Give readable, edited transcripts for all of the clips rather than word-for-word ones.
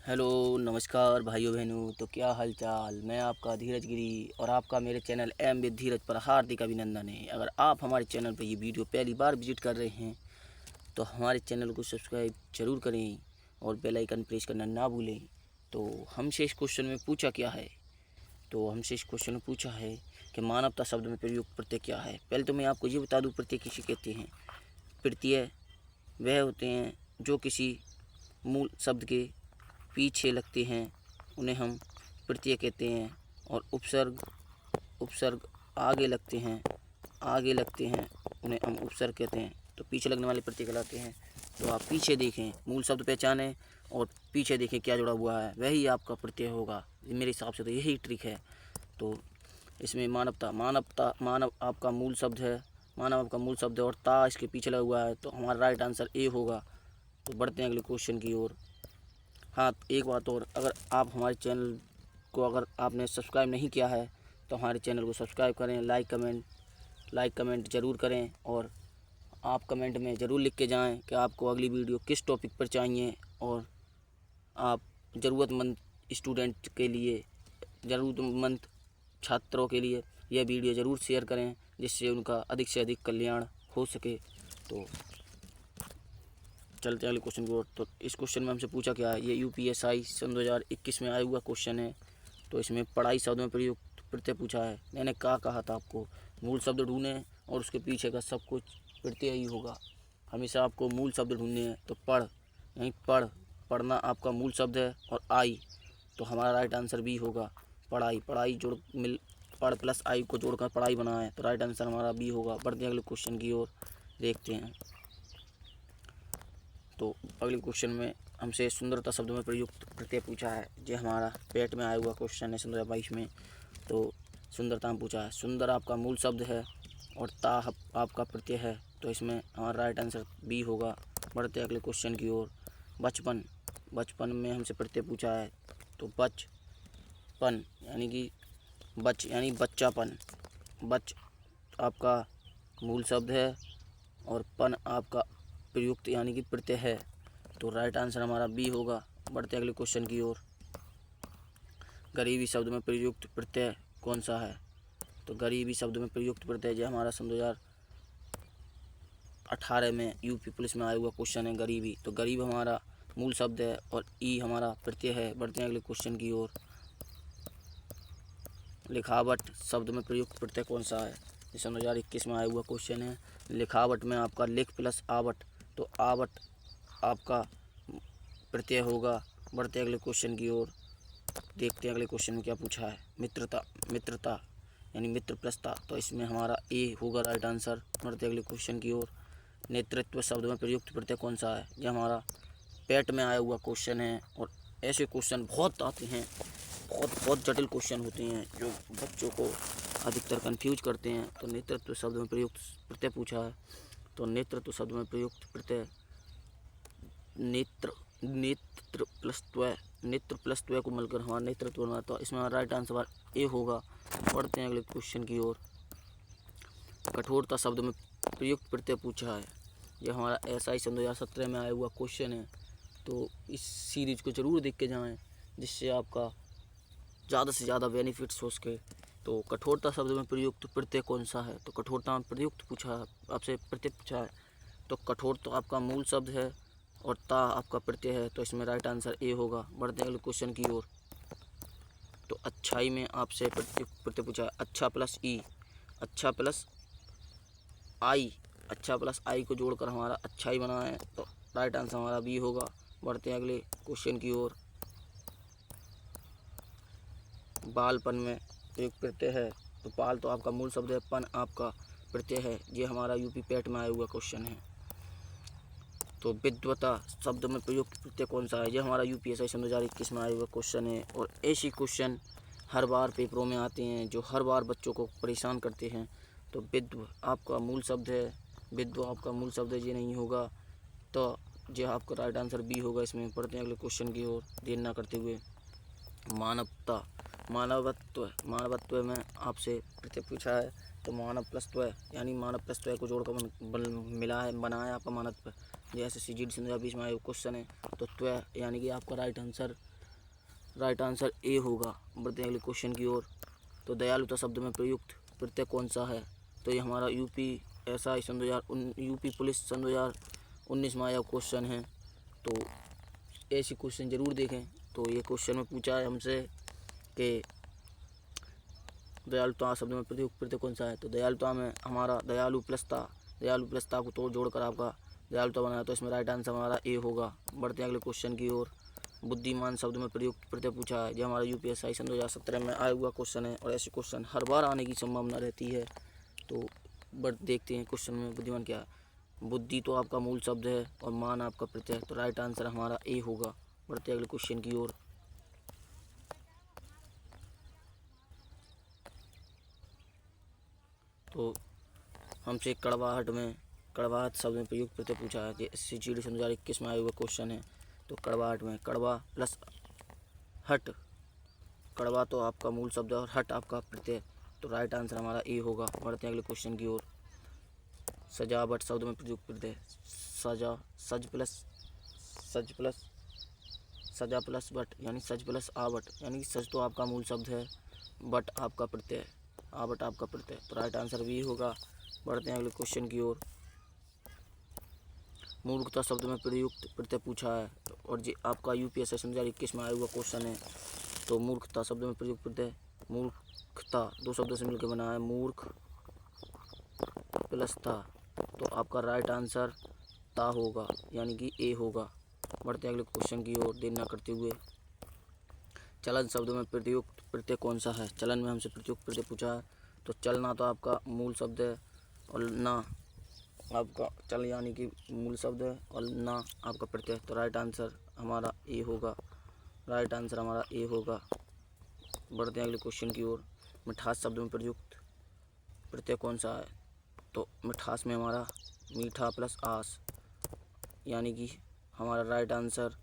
Hello नमस्कार भाइयों बहनों। तो क्या हाल चाल। मैं आपका धीरज गिरी और आपका मेरे चैनल एम विद धीरज पर हार्दिक अभिनंदन है। अगर आप हमारे चैनल पर ये वीडियो पहली बार विजिट कर रहे हैं तो हमारे चैनल को सब्सक्राइब जरूर करें और बेल आइकन प्रेस करना ना भूलें। तो हमसे इस क्वेश्चन में पूछा क्या है, तो हमसे इस क्वेश्चन में पूछा है कि मानवता शब्द में प्रयुक्त प्रत्यय क्या है। पहले तो मैं आपको ये बता दूँ प्रत्यय किसे कहते हैं। प्रत्यय वह होते हैं जो किसी मूल शब्द के पीछे लगते हैं, उन्हें हम प्रत्यय कहते हैं। और उपसर्ग उपसर्ग आगे लगते हैं, उन्हें हम उपसर्ग कहते हैं। तो पीछे लगने वाले प्रत्यय कहलाते हैं। तो आप पीछे देखें, मूल शब्द पहचानें और पीछे देखें क्या जुड़ा हुआ है, वही आपका प्रत्यय होगा। मेरे हिसाब से तो यही ट्रिक है। तो इसमें मानव आपका मूल शब्द है, मानव आपका मूल शब्द है और ता इसके पीछे लगा हुआ है, तो हमारा राइट आंसर ए होगा। तो बढ़ते हैं अगले क्वेश्चन की ओर। हाँ, एक बात और, अगर आप हमारे चैनल को अगर आपने सब्सक्राइब नहीं किया है तो हमारे चैनल को सब्सक्राइब करें, लाइक कमेंट ज़रूर करें। और आप कमेंट में ज़रूर लिख के जाएं कि आपको अगली वीडियो किस टॉपिक पर चाहिए। और आप ज़रूरतमंद स्टूडेंट के लिए, ज़रूरतमंद छात्रों के लिए यह वीडियो ज़रूर शेयर करें, जिससे उनका अधिक से अधिक कल्याण हो सके। तो चलते हैं अगले क्वेश्चन की ओर। तो इस क्वेश्चन में हमसे पूछा क्या है, ये यूपीएसआई सन 2021 में आया हुआ क्वेश्चन है। तो इसमें पढ़ाई शब्द में प्रयुक्त प्रत्यय पूछा है। मैंने कहा था आपको मूल शब्द ढूंढें और उसके पीछे का सब कुछ प्रत्यय ही होगा। हमेशा आपको मूल शब्द ढूंढने हैं। तो यहीं पढ़ना आपका मूल शब्द है और आई, तो हमारा राइट आंसर बी होगा। पढ़ प्लस आई को जोड़कर पढ़ाई बना है, तो राइट आंसर हमारा बी होगा। बढ़ते हैं अगले क्वेश्चन की ओर, देखते हैं। तो अगले क्वेश्चन में हमसे सुंदरता शब्द में प्रयुक्त प्रत्यय पूछा है। ये हमारा पेट में आया हुआ क्वेश्चन है 2022 में। तो सुंदरता में पूछा है, सुंदर आपका मूल शब्द है और ता आपका प्रत्यय है, तो इसमें हमारा राइट आंसर बी होगा। बढ़ते अगले क्वेश्चन की ओर। बचपन में हमसे प्रत्यय पूछा है। तो बचपन यानी बच्चापन। बच आपका मूल शब्द है और पन आपका प्रयुक्त यानी कि प्रत्यय है, तो राइट आंसर हमारा बी होगा। बढ़ते अगले क्वेश्चन की ओर। गरीबी शब्द में प्रयुक्त प्रत्यय कौन सा है। तो गरीबी शब्द में प्रयुक्त प्रत्यय जो हमारा सन 2018 में यूपी पुलिस में आया हुआ क्वेश्चन है, गरीबी। तो गरीब हमारा मूल शब्द है और ई हमारा प्रत्यय है। बढ़ते हैं अगले क्वेश्चन की ओर। लिखावट शब्द में प्रयुक्त प्रत्यय कौन सा है। सन 2021 में आया हुआ क्वेश्चन है। लिखावट में आपका लिख प्लस आवट, तो आवट आपका प्रत्यय होगा। बढ़ते अगले क्वेश्चन की ओर, देखते हैं अगले क्वेश्चन में क्या पूछा है। मित्रता यानी मित्र प्लसता, तो इसमें हमारा ए होगा राइट आंसर। बढ़ते अगले क्वेश्चन की ओर। नेतृत्व शब्द में प्रयुक्त प्रत्यय कौन सा है। यह हमारा पेट में आया हुआ क्वेश्चन है और ऐसे क्वेश्चन बहुत आते हैं, बहुत जटिल क्वेश्चन होते हैं जो बच्चों को अधिकतर कंफ्यूज करते हैं। तो नेतृत्व शब्द में प्रयुक्त प्रत्यय पूछा है। तो नेतृत्व शब्द में प्रयुक्त प्रत्यय नेत्र प्लस त्व को मिलकर हमारा नेतृत्व बना, तो इसमें हमारा राइट आंसर ए होगा। पढ़ते हैं अगले क्वेश्चन की ओर। कठोरता शब्द में प्रयुक्त प्रत्यय पूछा है। यह हमारा एसआई सन 2017 में आया हुआ क्वेश्चन है। तो इस सीरीज को ज़रूर देख के जाएँ, जिससे आपका ज़्यादा से ज़्यादा बेनिफिट्स हो सके। तो कठोरता शब्द में प्रयुक्त प्रत्यय कौन सा है। तो कठोरता में प्रयुक्त पूछा है, आपसे प्रत्यय पूछा है। तो कठोर तो आपका मूल शब्द है और ता आपका प्रत्यय है, तो इसमें राइट आंसर ए होगा। बढ़ते हैं अगले क्वेश्चन की ओर। तो अच्छाई में आपसे प्रत्यय पूछा है। अच्छा प्लस आई को जोड़कर हमारा अच्छाई बना है, तो राइट आंसर हमारा बी होगा। बढ़ते हैं अगले क्वेश्चन की ओर। बालपन में प्रयुक्त प्रत्यय है। तो बाल तो आपका मूल शब्द है, पन आपका प्रत्यय है। ये हमारा यूपी पेट में आया हुआ क्वेश्चन है। तो विद्वता शब्द में प्रयुक्त प्रत्यय कौन सा है। ये हमारा यूपीएसआई सन 2021 में आया हुआ क्वेश्चन है। और ऐसी क्वेश्चन हर बार पेपरों में आते हैं जो हर बार बच्चों को परेशान करते हैं। तो विद्व आपका मूल शब्द है, ये नहीं होगा, तो ये आपका राइट आंसर बी होगा इसमें। पढ़ते हैं अगले क्वेश्चन की ओर देर न करते हुए। मानवत्व में आपसे प्रत्यय पूछा है। तो मानव प्लस त्व को जोड़कर मिला है, बनाया आपका मानवत्व। जैसे CGD सन 2020 में आया क्वेश्चन है। तो त्व यानी कि आपका right answer right answer A होगा। बढ़ते हैं अगले क्वेश्चन की ओर। तो दयालुता शब्द में प्रयुक्त प्रत्यय कौन सा है? तो ये हमारा यूपीएसआई सन 2019 यूपी पुलिस सन 2019 में आया क्वेश्चन है। तो ऐसी क्वेश्चन ज़रूर देखें। तो ये क्वेश्चन में पूछा है हमसे कि दयालुता शब्द में प्रयुक्त प्रत्यय कौन सा है? तो दयालुता में हमारा दयालु प्लसता को तो जोड़कर आपका दयालुता बनाया, तो इसमें राइट आंसर हमारा ए होगा। बढ़ते हैं अगले क्वेश्चन की ओर। बुद्धिमान शब्द में प्रयुक्त प्रत्यय पूछा है। जो हमारा यूपीएसआई सन 2017 में आया हुआ क्वेश्चन है, और ऐसे क्वेश्चन हर बार आने की संभावना रहती है। तो देखते हैं क्वेश्चन में बुद्धिमान क्या है। बुद्धि तो आपका मूल शब्द है और मान आपका प्रत्यय, तो राइट आंसर हमारा ए होगा। बढ़ते हैं अगले क्वेश्चन की ओर। तो हमसे कड़वाहट शब्द में प्रयुक्त प्रत्यय पूछा है। जैसे GD सन 2021 में आया हुआ क्वेश्चन है। तो कड़वाहट में कड़वा प्लस हट, कड़वा तो आपका मूल शब्द है और हट आपका प्रत्यय, तो राइट आंसर हमारा ए होगा। बढ़ते हैं अगले क्वेश्चन की ओर। सजावट शब्द में प्रयुक्त प्रत्यय सज प्लस बट, यानी सज प्लस आवट, यानी कि सज तो आपका मूल शब्द है, बट आपका प्रत्यय, आवट आपका प्रत्यय, तो राइट आंसर भी होगा। बढ़ते हैं अगले क्वेश्चन की ओर। मूर्खता शब्द में प्रयुक्त प्रत्यय पूछा है, और जी आपका यूपीएसआई सन 2021 में आया हुआ क्वेश्चन है। तो मूर्खता शब्द में प्रयुक्त प्रत्यय, मूर्खता दो शब्दों से मिलकर बना है, मूर्ख प्लस था, तो आपका राइट आंसर ता होगा, यानी कि ए होगा। बढ़ते हैं अगले क्वेश्चन की ओर। देर न करते हुए, चलन शब्द में प्रयुक्त प्रत्यय कौन सा है? चलन में हमसे प्रयुक्त प्रत्यय पूछा है। तो चलना तो आपका मूल शब्द है, और ना आपका चल यानी कि मूल शब्द है, और ना आपका प्रत्यय, तो राइट आंसर हमारा ए होगा। राइट आंसर हमारा ए होगा। बढ़ते हैं अगले क्वेश्चन की ओर। मिठास शब्द में प्रयुक्त प्रत्यय कौन सा है? तो मिठास में हमारा मीठा प्लस आस, यानी कि हमारा राइट आंसर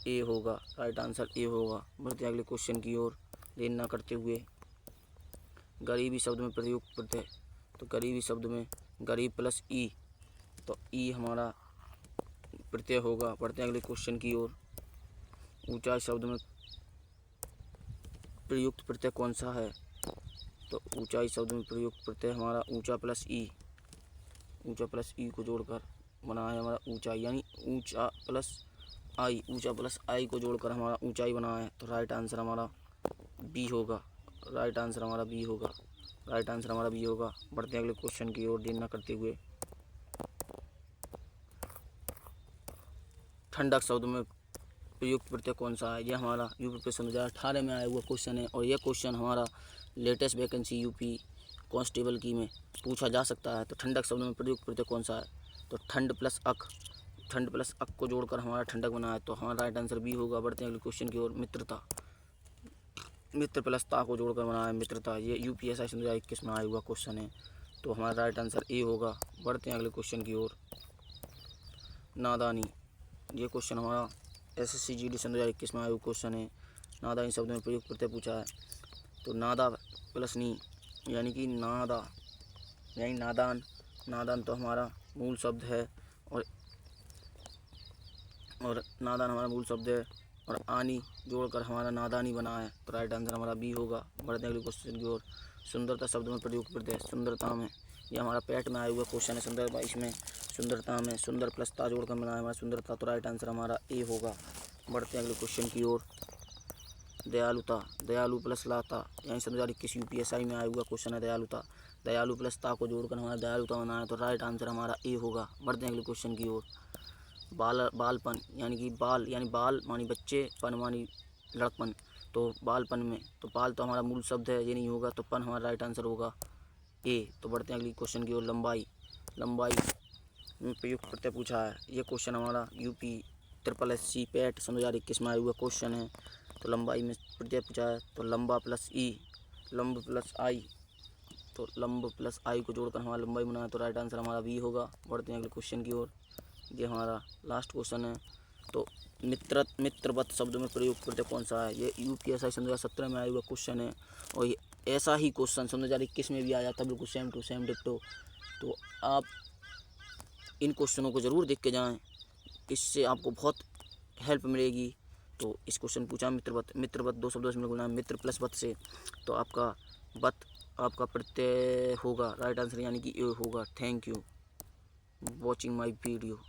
ए होगा। राइट आंसर ए होगा। बढ़ते हैं अगले क्वेश्चन की ओर। देर न करते हुए, गरीबी शब्द में प्रयुक्त प्रत्यय, तो गरीबी शब्द में गरीब प्लस ई, तो ई हमारा प्रत्यय होगा। बढ़ते हैं अगले क्वेश्चन की ओर। ऊंचाई शब्द में प्रयुक्त प्रत्यय कौन सा है? तो ऊंचाई शब्द में प्रयुक्त प्रत्यय हमारा ऊंचा प्लस ई को जोड़कर बना है हमारा ऊंचाई, यानी ऊंचा प्लस आई को जोड़कर हमारा ऊंचाई बना है, तो राइट आंसर हमारा बी होगा। राइट आंसर हमारा बी होगा। राइट आंसर हमारा बी होगा। बढ़ते हैं अगले क्वेश्चन की ओर। देर न करते हुए, ठंडक शब्द में प्रयुक्त प्रत्यय कौन सा है? यह हमारा यूपी सन 2018 में आया हुआ क्वेश्चन है, और यह क्वेश्चन हमारा लेटेस्ट वैकेंसी यूपी कांस्टेबल की में पूछा जा सकता है। तो ठंडक शब्द में प्रयुक्त प्रत्यय कौन सा है? तो ठंड प्लस अक को जोड़कर हमारा ठंडक बना है, तो हमारा राइट आंसर बी होगा। बढ़ते हैं अगले क्वेश्चन की ओर। मित्र प्लस ता को जोड़कर बना है मित्रता, ये यूपीएसआई सन 2021 में आया हुआ क्वेश्चन है, तो हमारा राइट आंसर ए होगा। बढ़ते हैं अगले क्वेश्चन की ओर। नादानी, ये क्वेश्चन हमारा SSC GD सन 2021 में आया हुआ क्वेश्चन है। नादानी शब्द में प्रयुक्त प्रत्यय पूछा है। तो नादा प्लस नी, यानी कि नादान तो हमारा मूल शब्द है, और नादान हमारा मूल शब्द है, और आनी जोड़कर हमारा नादानी बना है, तो राइट आंसर हमारा बी होगा। बढ़ते हैं अगले क्वेश्चन की ओर। सुंदरता शब्द में प्रयुक्त प्रत्यय, सुंदरता में, यह हमारा पेट में आया हुआ क्वेश्चन है। सुंदरता, इसमें सुंदरता में सुंदर प्लस ता जोड़कर बना है हमारा सुंदरता, तो राइट आंसर हमारा ए होगा। बढ़ते हैं अगले क्वेश्चन की ओर। दयालुता, दयालु प्लस लाता, यानी सन 2021 यूपीएसआई में आया हुआ क्वेश्चन है दयालुता। दयालु प्लस ता को जोड़कर हमारा दयालुता बना है, तो राइट आंसर हमारा ए होगा। बढ़ते हैं अगले क्वेश्चन की ओर। बालपन, यानी कि बाल मानी बच्चे, पन मानी लड़कपन, तो बालपन में, तो बाल तो हमारा मूल शब्द है, ये नहीं होगा, तो पन हमारा राइट आंसर होगा ए। तो बढ़ते हैं अगली क्वेश्चन की ओर। लंबाई में प्रयुक्त प्रत्यय पूछा है। ये क्वेश्चन हमारा यूपी SSC पैट सन 2021 में आया हुआ क्वेश्चन है। तो लंबाई में प्रत्यय पूछा है, तो लंबा प्लस ई, लंब प्लस आई, तो लंब प्लस आई को जोड़कर हमारा लंबाई बना है, तो राइट आंसर हमारा बी होगा। बढ़ते हैं अगले क्वेश्चन की ओर। ये हमारा लास्ट क्वेश्चन है। तो मित्रवत शब्द में प्रयुक्त प्रत्यय कौन सा है? ये यूपीएसआई सन 2017 में आया हुआ क्वेश्चन है, और ये ऐसा ही क्वेश्चन सन 2021 में भी आया था, बिल्कुल सेम टू सेम डिट्टो। तो आप इन क्वेश्चनों को ज़रूर देख के जाएं, इससे आपको बहुत हेल्प मिलेगी तो इस क्वेश्चन पूछा मित्रवत 2 शब्दों से गुना मित्र प्लस वत से, तो आपका वत आपका प्रत्यय होगा। राइट आंसर यानी कि ए होगा। Thank you watching my video.